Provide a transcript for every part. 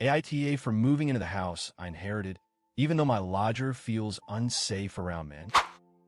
AITA for moving into the house I inherited, even though my lodger feels unsafe around men.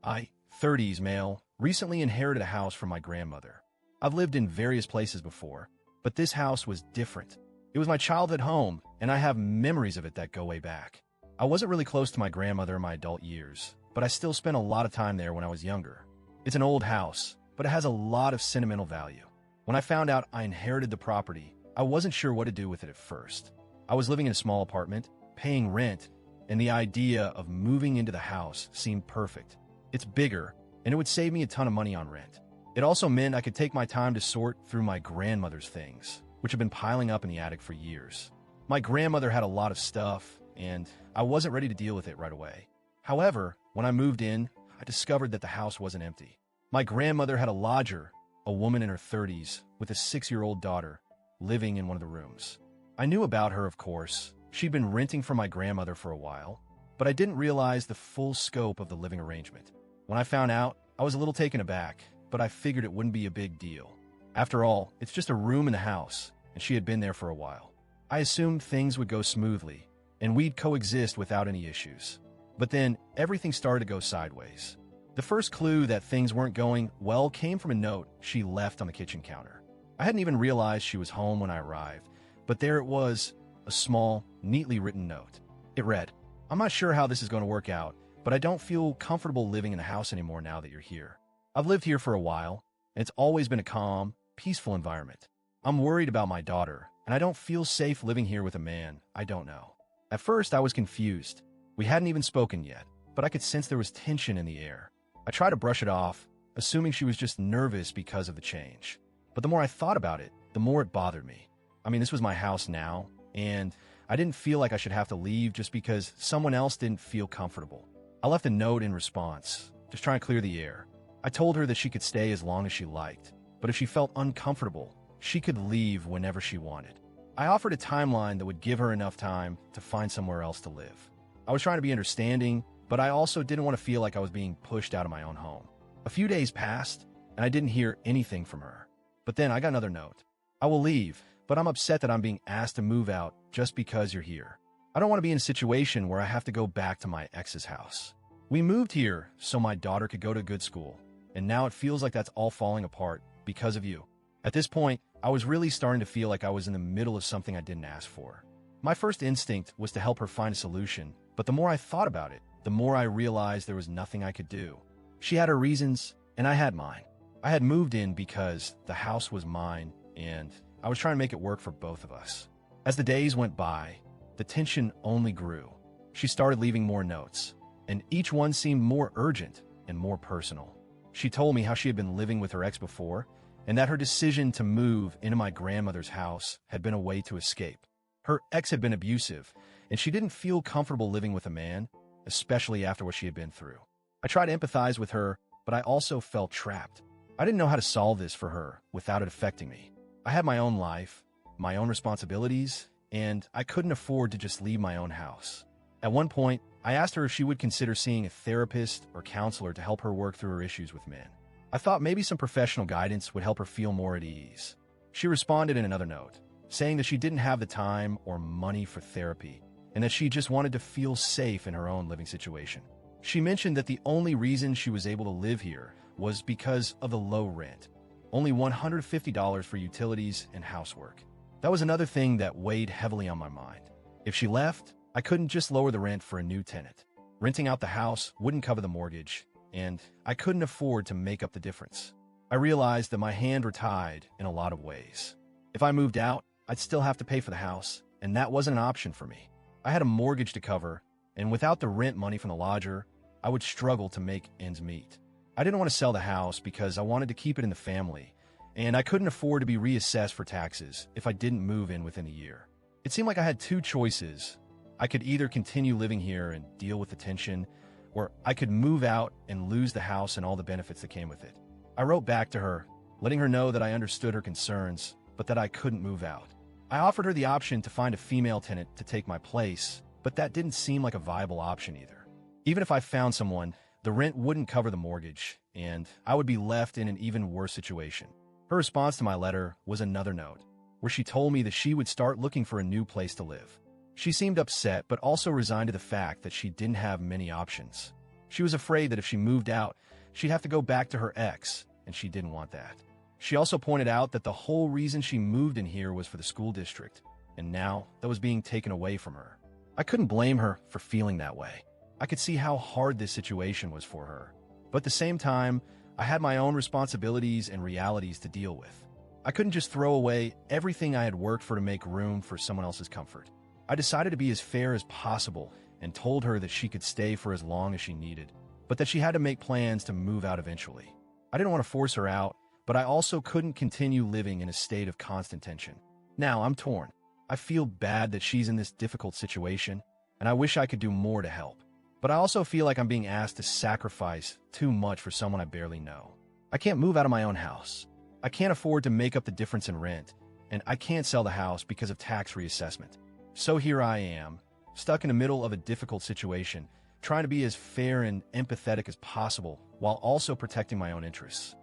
I, 30s male, recently inherited a house from my grandmother. I've lived in various places before, but this house was different. It was my childhood home, and I have memories of it that go way back. I wasn't really close to my grandmother in my adult years, but I still spent a lot of time there when I was younger. It's an old house, but it has a lot of sentimental value. When I found out I inherited the property, I wasn't sure what to do with it at first. I was living in a small apartment, paying rent, and the idea of moving into the house seemed perfect. It's bigger, and it would save me a ton of money on rent. It also meant I could take my time to sort through my grandmother's things, which have been piling up in the attic for years. My grandmother had a lot of stuff, and I wasn't ready to deal with it right away. However, when I moved in, I discovered that the house wasn't empty. My grandmother had a lodger, a woman in her 30s, with a 6-year-old daughter, living in one of the rooms. I knew about her, of course. She'd been renting from my grandmother for a while, but I didn't realize the full scope of the living arrangement. When I found out, I was a little taken aback, but I figured it wouldn't be a big deal. After all, it's just a room in the house, and she had been there for a while. I assumed things would go smoothly, and we'd coexist without any issues. But then, everything started to go sideways. The first clue that things weren't going well came from a note she left on the kitchen counter. I hadn't even realized she was home when I arrived, but there it was, a small, neatly written note. It read, "I'm not sure how this is going to work out, but I don't feel comfortable living in the house anymore now that you're here. I've lived here for a while, and it's always been a calm, peaceful environment. I'm worried about my daughter, and I don't feel safe living here with a man I don't know." At first, I was confused. We hadn't even spoken yet, but I could sense there was tension in the air. I tried to brush it off, assuming she was just nervous because of the change. But the more I thought about it, the more it bothered me. I mean, this was my house now, and I didn't feel like I should have to leave just because someone else didn't feel comfortable. I left a note in response, just trying to clear the air. I told her that she could stay as long as she liked, but if she felt uncomfortable, she could leave whenever she wanted. I offered a timeline that would give her enough time to find somewhere else to live. I was trying to be understanding, but I also didn't want to feel like I was being pushed out of my own home. A few days passed, and I didn't hear anything from her. But then I got another note. "I will leave, but I'm upset that I'm being asked to move out just because you're here. I don't want to be in a situation where I have to go back to my ex's house. We moved here so my daughter could go to a good school, and now it feels like that's all falling apart because of you." At this point, I was really starting to feel like I was in the middle of something I didn't ask for. My first instinct was to help her find a solution, but the more I thought about it, the more I realized there was nothing I could do. She had her reasons, and I had mine. I had moved in because the house was mine, and I was trying to make it work for both of us. As the days went by, the tension only grew. She started leaving more notes, and each one seemed more urgent and more personal. She told me how she had been living with her ex before, and that her decision to move into my grandmother's house had been a way to escape. Her ex had been abusive, and she didn't feel comfortable living with a man, especially after what she had been through. I tried to empathize with her, but I also felt trapped. I didn't know how to solve this for her without it affecting me. I had my own life, my own responsibilities, and I couldn't afford to just leave my own house. At one point, I asked her if she would consider seeing a therapist or counselor to help her work through her issues with men. I thought maybe some professional guidance would help her feel more at ease. She responded in another note, saying that she didn't have the time or money for therapy, and that she just wanted to feel safe in her own living situation. She mentioned that the only reason she was able to live here was because of the low rent, only $150 for utilities and housework. That was another thing that weighed heavily on my mind. If she left, I couldn't just lower the rent for a new tenant. Renting out the house wouldn't cover the mortgage, and I couldn't afford to make up the difference. I realized that my hands were tied in a lot of ways. If I moved out, I'd still have to pay for the house, and that wasn't an option for me. I had a mortgage to cover, and without the rent money from the lodger, I would struggle to make ends meet. I didn't want to sell the house because I wanted to keep it in the family, and I couldn't afford to be reassessed for taxes if I didn't move in within a year. It seemed like I had two choices. I could either continue living here and deal with the tension, or I could move out and lose the house and all the benefits that came with it. I wrote back to her, letting her know that I understood her concerns, but that I couldn't move out. I offered her the option to find a female tenant to take my place, but that didn't seem like a viable option either. Even if I found someone, the rent wouldn't cover the mortgage, and I would be left in an even worse situation. Her response to my letter was another note. where she told me that she would start looking for a new place to live. She seemed upset, but also resigned to the fact that she didn't have many options. She was afraid that if she moved out, she'd have to go back to her ex, and she didn't want that. She also pointed out that the whole reason she moved in here was for the school district, and now that was being taken away from her. I couldn't blame her for feeling that way. I could see how hard this situation was for her. But at the same time, I had my own responsibilities and realities to deal with. I couldn't just throw away everything I had worked for to make room for someone else's comfort. I decided to be as fair as possible and told her that she could stay for as long as she needed, but that she had to make plans to move out eventually. I didn't want to force her out, but I also couldn't continue living in a state of constant tension. Now I'm torn. I feel bad that she's in this difficult situation, and I wish I could do more to help. But I also feel like I'm being asked to sacrifice too much for someone I barely know. I can't move out of my own house. I can't afford to make up the difference in rent, and I can't sell the house because of tax reassessment. So here I am, stuck in the middle of a difficult situation, trying to be as fair and empathetic as possible while also protecting my own interests.